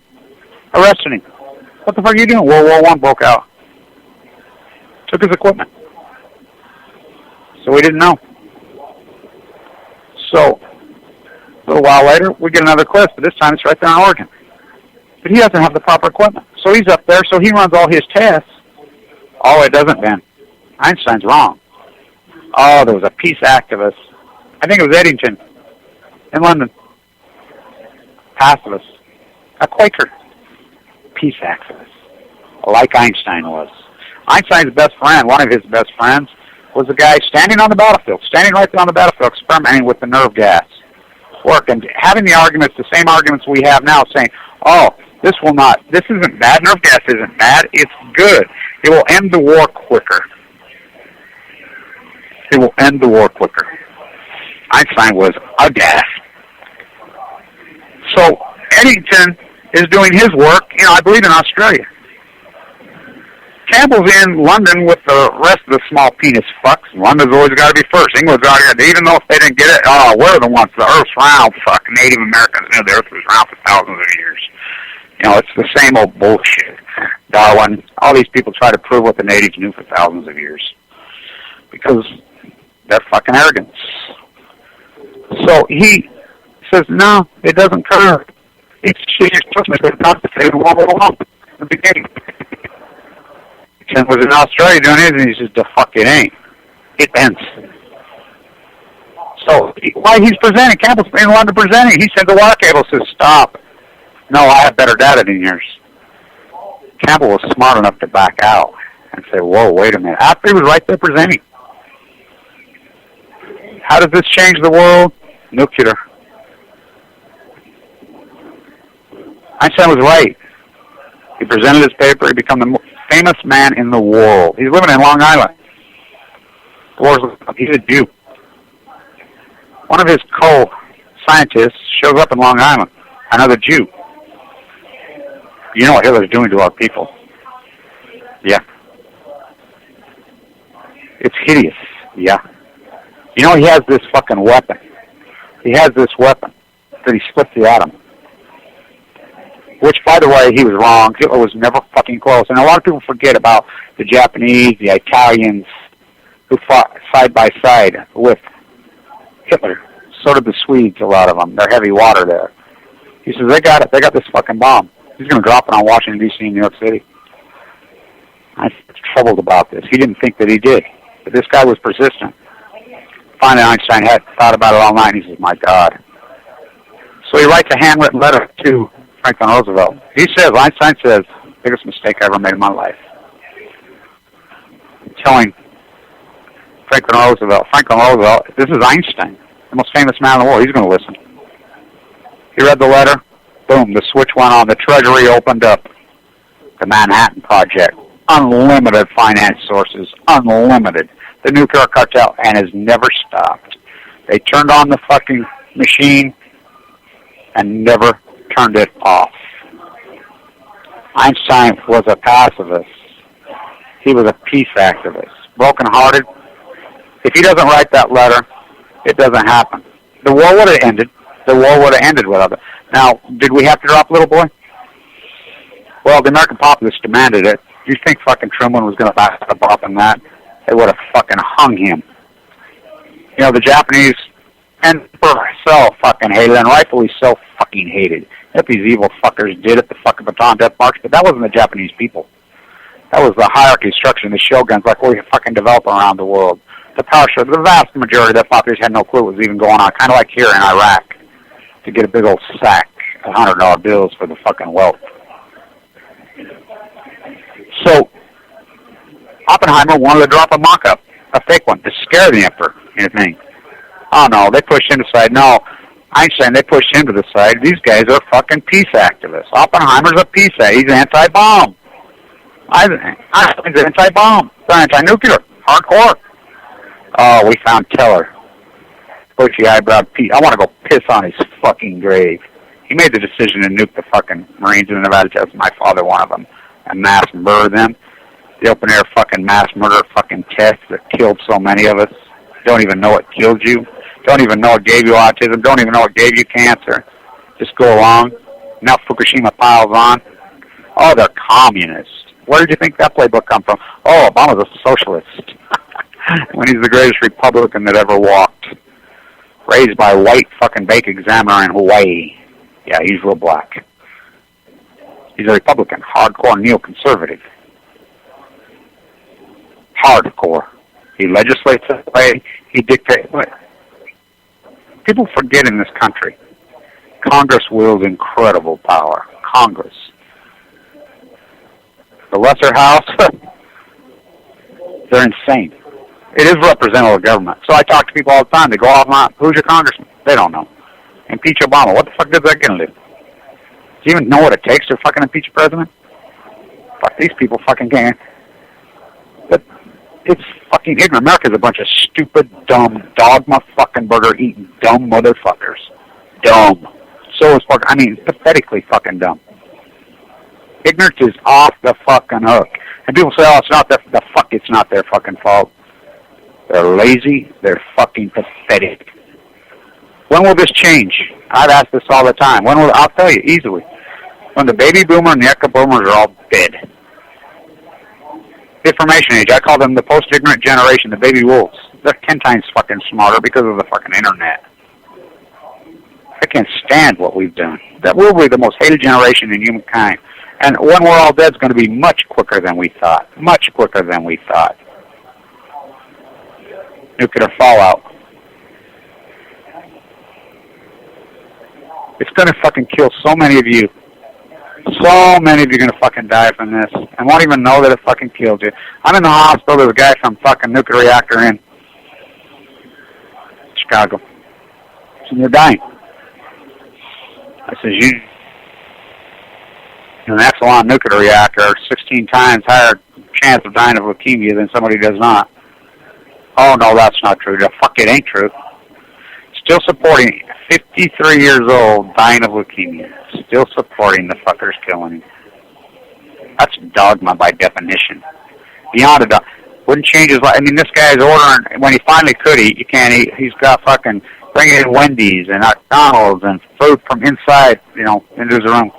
arrested him. What the fuck are you doing? World War I broke out. Took his equipment. So we didn't know. So, a little while later, we get another eclipse, but this time it's right there in Oregon. But he doesn't have the proper equipment. So he's up there, so he runs all his tests. Oh, it doesn't, Ben. Einstein's wrong. Oh, there was a peace activist. I think it was Eddington in London. Pacifist. A Quaker. Peace activist. Like Einstein was. Einstein's best friend, one of his best friends, was a guy standing on the battlefield, standing right there on the battlefield, experimenting with the nerve gas. And having the arguments, the same arguments we have now, saying, oh, this isn't bad, nerve gas isn't bad, it's good. It will end the war quicker. It will end the war quicker. Einstein was aghast. So Eddington is doing his work, I believe in Australia. Campbell's in London with the rest of the small penis fucks. London's always got to be first. England's always got to, even though if they didn't get it, we're the ones. The Earth's round. Fuck, Native Americans knew the Earth was round for thousands of years. You know, it's the same old bullshit. Darwin, all these people try to prove what the natives knew for thousands of years. Because they're fucking arrogant. So he says, no, it doesn't occur. It's not the same world alone at the beginning. Ken was in Australia doing his, and he says, the fuck it ain't. It ends. So, why he's presenting, Campbell's in London presenting, he sends a water cable, says, stop. No, I have better data than yours. Campbell was smart enough to back out and say, whoa, wait a minute. After he was right there presenting. How does this change the world? Nuclear. Einstein was right. He presented his paper. He became the most famous man in the world. He's living in Long Island. He's a Jew. One of his co-scientists shows up in Long Island, another Jew. You know what Hitler's doing to our people. Yeah. It's hideous. Yeah. You know he has this fucking weapon. He has this weapon that he splits the atom. Which, by the way, he was wrong. Hitler was never fucking close. And a lot of people forget about the Japanese, the Italians, who fought side by side with Hitler. So did the Swedes, a lot of them. They're heavy water there. He says, they got it. They got this fucking bomb. He's going to drop it on Washington, D.C. and New York City. I'm troubled about this. He didn't think that he did. But this guy was persistent. Finally, Einstein had thought about it all night. He says, my God. So he writes a handwritten letter to Franklin Roosevelt. Einstein says, biggest mistake I ever made in my life. Telling Franklin Roosevelt, this is Einstein, the most famous man in the world. He's going to listen. He read the letter. Boom, the switch went on. The Treasury opened up. The Manhattan Project. Unlimited finance sources. Unlimited. The nuclear cartel, and has never stopped. They turned on the fucking machine and never turned it off. Einstein was a pacifist. He was a peace activist. Broken-hearted. If he doesn't write that letter, it doesn't happen. The war would have ended. The war would have ended without it. Now, did we have to drop Little Boy? Well, the American populace demanded it. Do you think fucking Truman was going to back up on that? They would have fucking hung him. You know, the Japanese emperor so fucking hated, and rightfully so fucking hated. If these evil fuckers did it, the fucking Bataan Death March, but that wasn't the Japanese people. That was the hierarchy structure and the shoguns like we fucking develop around the world. The power structure, the vast majority of that population had no clue what was even going on, kind of like here in Iraq, to get a big old sack of $100 bills for the fucking wealth. So, Oppenheimer wanted to drop a mock-up, a fake one, to scare the emperor in his name. Oh no, they pushed him to the side. No, Einstein, they pushed him to the side. These guys are fucking peace activists. Oppenheimer's a peace activist. He's anti-bomb. Einstein's anti-bomb. They're anti-nuclear. Hardcore. Oh, we found Teller. Bushy eyebrow Pete. I want to go piss on his fucking grave. He made the decision to nuke the fucking Marines in the Nevada test. My father, one of them, and mass murder them. The open air fucking mass murder fucking test that killed so many of us. Don't even know it killed you. Don't even know it gave you autism. Don't even know it gave you cancer. Just go along. Now Fukushima piles on. Oh, they're communists. Where did you think that playbook come from? Oh, Obama's a socialist. When he's the greatest Republican that ever walked. Raised by a white fucking bank examiner in Hawaii. Yeah, he's real black. He's a Republican. Hardcore neoconservative. Hardcore. He legislates that way. He dictates. People forget in this country, Congress wields incredible power. Congress. The lesser house, they're insane. It is representative government. So I talk to people all the time. They go off on, who's your congressman? They don't know. Impeach Obama. What the fuck is that going to do? Do you even know what it takes to fucking impeach a president? Fuck, these people fucking can't. But it's fucking ignorant. America's a bunch of stupid, dumb, dogma fucking burger eating dumb motherfuckers. Dumb. So is fucking, pathetically fucking dumb. Ignorance is off the fucking hook. And people say, oh, it's not it's not their fucking fault. They're lazy. They're fucking pathetic. When will this change? I've asked this all the time. I'll tell you easily. When the baby boomer and the echo boomers are all dead. Information age. I call them the post-ignorant generation, the baby wolves. They're 10 times fucking smarter because of the fucking internet. I can't stand what we've done. That will be the most hated generation in humankind. And when we're all dead, it's going to be much quicker than we thought. Much quicker than we thought. Nuclear fallout. It's going to fucking kill so many of you. So many of you are going to fucking die from this and won't even know that it fucking killed you. I'm in the hospital. There's a guy from fucking nuclear reactor in Chicago. And you're dying. I says, you in an Exelon nuclear reactor are 16 times higher chance of dying of leukemia than somebody who does not. Oh, no, that's not true. The fuck, it ain't true. Still supporting 53 years old dying of leukemia. Still supporting the fuckers killing him. That's dogma by definition. Beyond a dogma. Wouldn't change his life. I mean, this guy's ordering, when he finally could eat, you can't eat. He's got fucking bringing in Wendy's and McDonald's and food from inside, into his room.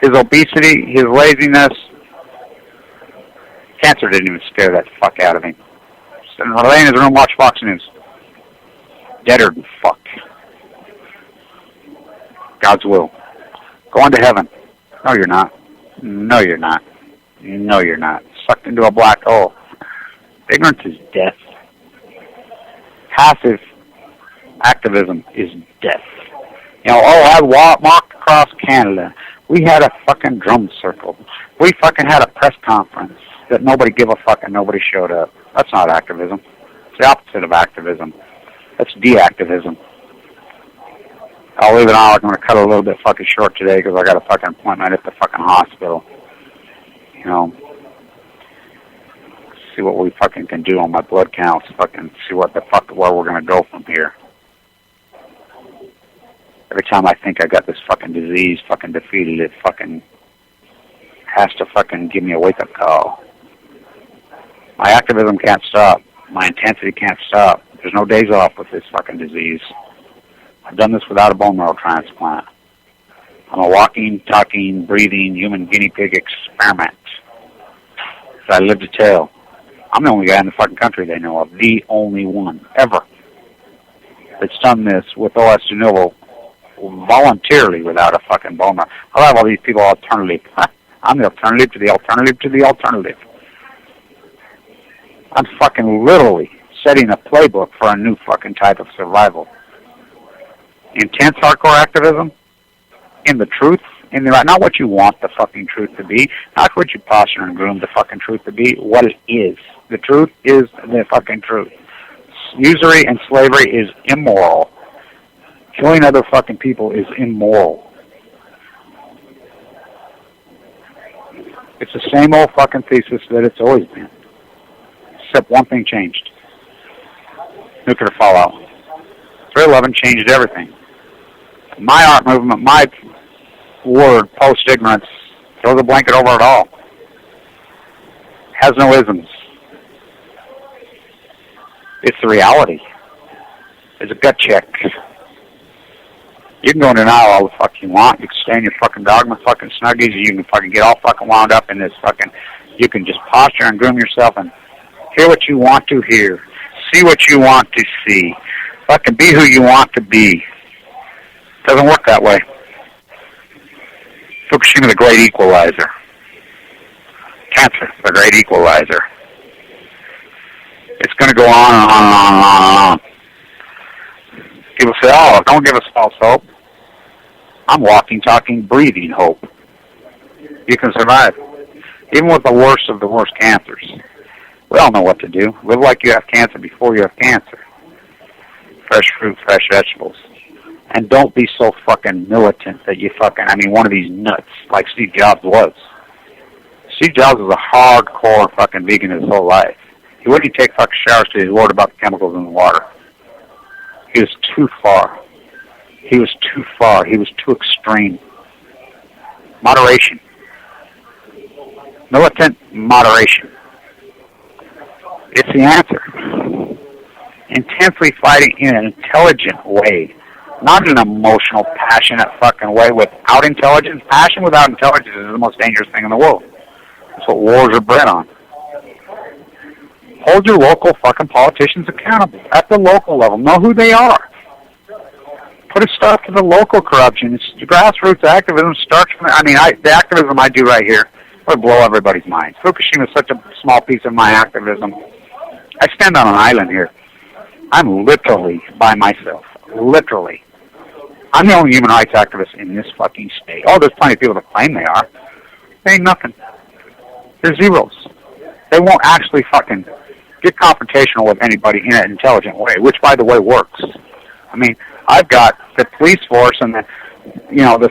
His obesity, his laziness, cancer didn't even scare that fuck out of him. Sitting in his room, watch Fox News. Deader than fuck. God's will. Going to heaven. No, you're not. No, you're not. No, you're not. Sucked into a black hole. Ignorance is death. Passive activism is death. I walked across Canada. We had a fucking drum circle. We fucking had a press conference that nobody gave a fuck and nobody showed up. That's not activism. It's the opposite of activism. That's deactivism. I'll leave it on. I'm going to cut a little bit fucking short today because I got a fucking appointment at the fucking hospital. See what we fucking can do on my blood counts. Fucking see where we're going to go from here. Every time I think I got this fucking disease fucking defeated, it fucking has to fucking give me a wake-up call. My activism can't stop. My intensity can't stop. There's no days off with this fucking disease. I've done this without a bone marrow transplant. I'm a walking, talking, breathing human guinea pig experiment. I live to tell. I'm the only guy in the fucking country they know of. The only one ever that's done this with OS de novo voluntarily without a fucking bone marrow. I'll have all these people alternative. I'm the alternative to the alternative to the alternative. I'm fucking literally setting a playbook for a new fucking type of survival. Intense hardcore activism in the truth, in the right, not what you want the fucking truth to be, not what you posture and groom the fucking truth to be, what it is. The truth is the fucking truth. Usury and slavery is immoral. Killing other fucking people is immoral. It's the same old fucking thesis that it's always been. Except one thing changed. Nuclear fallout. 3/11 changed everything. My art movement, my word, post-ignorance, throws a blanket over it all. Has no isms. It's the reality. It's a gut check. You can go in denial all the fuck you want. You can stay in your fucking dogma fucking snuggies. You can fucking get all fucking wound up in this fucking... You can just posture and groom yourself and hear what you want to hear. See what you want to see. Fucking be who you want to be. Doesn't work that way. Fukushima, the great equalizer. Cancer, the great equalizer. It's going to go on and on and on and on and on. People say, oh, don't give us false hope. I'm walking, talking, breathing hope. You can survive. Even with the worst of the worst cancers. We all know what to do. Live like you have cancer before you have cancer. Fresh fruit, fresh vegetables. And don't be so fucking militant that you fucking, one of these nuts like Steve Jobs was. Steve Jobs was a hardcore fucking vegan his whole life. He wouldn't take fucking showers till he was worried about the chemicals in the water. He was too far. He was too far. He was too extreme. Moderation. Militant moderation. It's the answer. Intensely fighting in an intelligent way, not an emotional, passionate fucking way without intelligence. Passion without intelligence is the most dangerous thing in the world. That's what wars are bred on. Hold your local fucking politicians accountable at the local level. Know who they are. Put a stop to the local corruption. It's grassroots activism starts from, the activism I do right here would blow everybody's minds. Fukushima is such a small piece of my activism. I stand on an island here. I'm literally by myself. Literally. I'm the only human rights activist in this fucking state. Oh, there's plenty of people that claim they are. They ain't nothing. They're zeros. They won't actually fucking get confrontational with anybody in an intelligent way, which, by the way, works. I've got the police force and the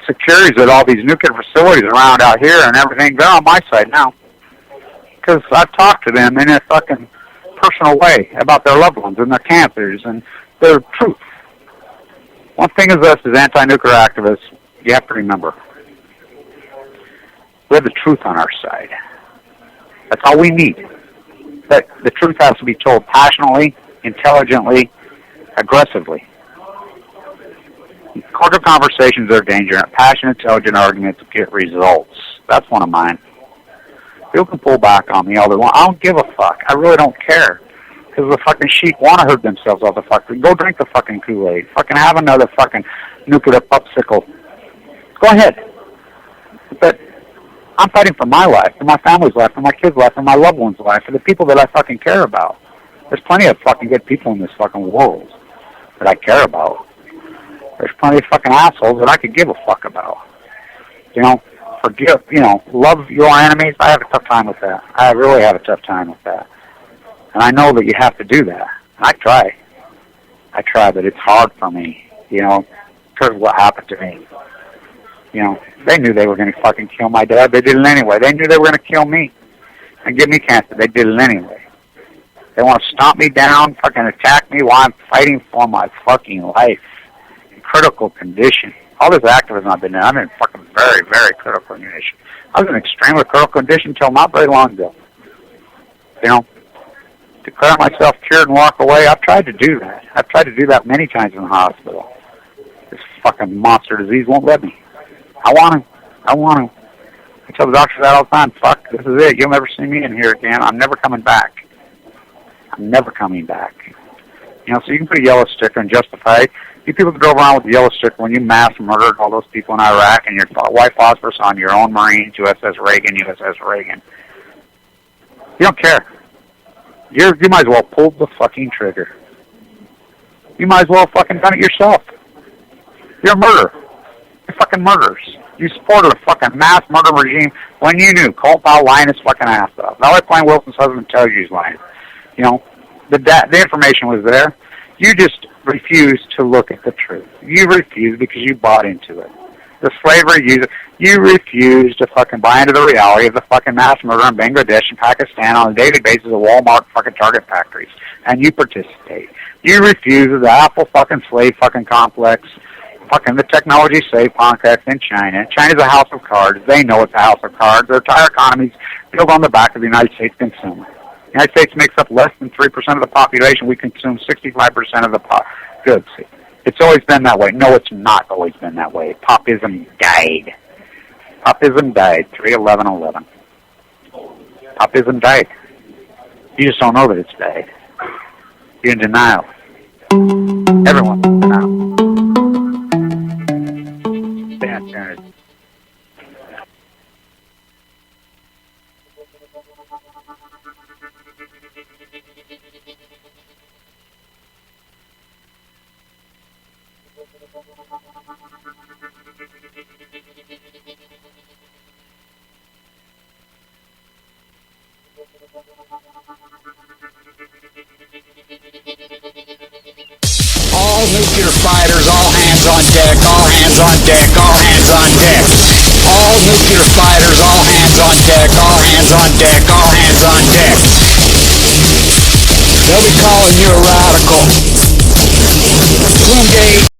securities at all these nuclear facilities around out here and everything. They're on my side now. Because I've talked to them in a fucking personal way about their loved ones and their cancers and their truth. One thing is us as anti-nuclear activists, you have to remember, we have the truth on our side. That's all we need. But the truth has to be told passionately, intelligently, aggressively. Cordial conversations are dangerous. Passionate, intelligent arguments get results. That's one of mine. People can pull back on me all they want. I don't give a fuck. I really don't care. Because the fucking sheep want to hurt themselves off the fucking... Go drink the fucking Kool-Aid. Fucking have another fucking nuclear popsicle. Go ahead. But I'm fighting for my life, for my family's life, for my kids' life, for my loved ones' life, for the people that I fucking care about. There's plenty of fucking good people in this fucking world that I care about. There's plenty of fucking assholes that I could give a fuck about. Forgive, love your enemies. I have a tough time with that. I really have a tough time with that. And I know that you have to do that. I try, but it's hard for me, because of what happened to me. They knew they were going to fucking kill my dad. They did it anyway. They knew they were going to kill me and give me cancer. They did it anyway. They want to stomp me down, fucking attack me while I'm fighting for my fucking life. In critical condition. All this activism I've been in, I'm in fucking very, very critical condition. I was in extremely critical condition until not very long ago. Declare myself cured and walk away. I've tried to do that. I've tried to do that many times in the hospital. This fucking monster disease won't let me. I want to. I tell the doctors that all the time. Fuck, this is it. You'll never see me in here again. I'm never coming back. So you can put a yellow sticker and justify it. You people that drove around with the yellow sticker when you mass murdered all those people in Iraq and your white phosphorus on your own Marines, USS Reagan. You don't care. You might as well pull the fucking trigger. You might as well fucking done it yourself. You're a murderer. You're fucking murderers. You supported a fucking mass murder regime when you knew Colt Powell lying his fucking ass off. Not like Blaine Wilson's husband tells you he's lying. The information was there. You just refused to look at the truth. You refused because you bought into it. The slavery you refused to fucking buy into the reality of the fucking mass murder in Bangladesh and Pakistan on a daily basis of Walmart fucking Target factories. And you participate. You refuse the Apple fucking slave fucking complex, fucking the technology slave complex in China. China's a house of cards. They know it's a house of cards. Their entire economy's built on the back of the United States consumer. The United States makes up less than 3% of the population. We consume 65% of the goods. It's always been that way. No, it's not always been that way. Popism died. 3/11/11. Popism died. You just don't know that it's died. You're in denial. Everyone's in denial. All nuclear fighters, all hands on deck, all hands on deck, all hands on deck. All nuclear fighters, all hands on deck, all hands on deck, all hands on deck. They'll be calling you a radical. One day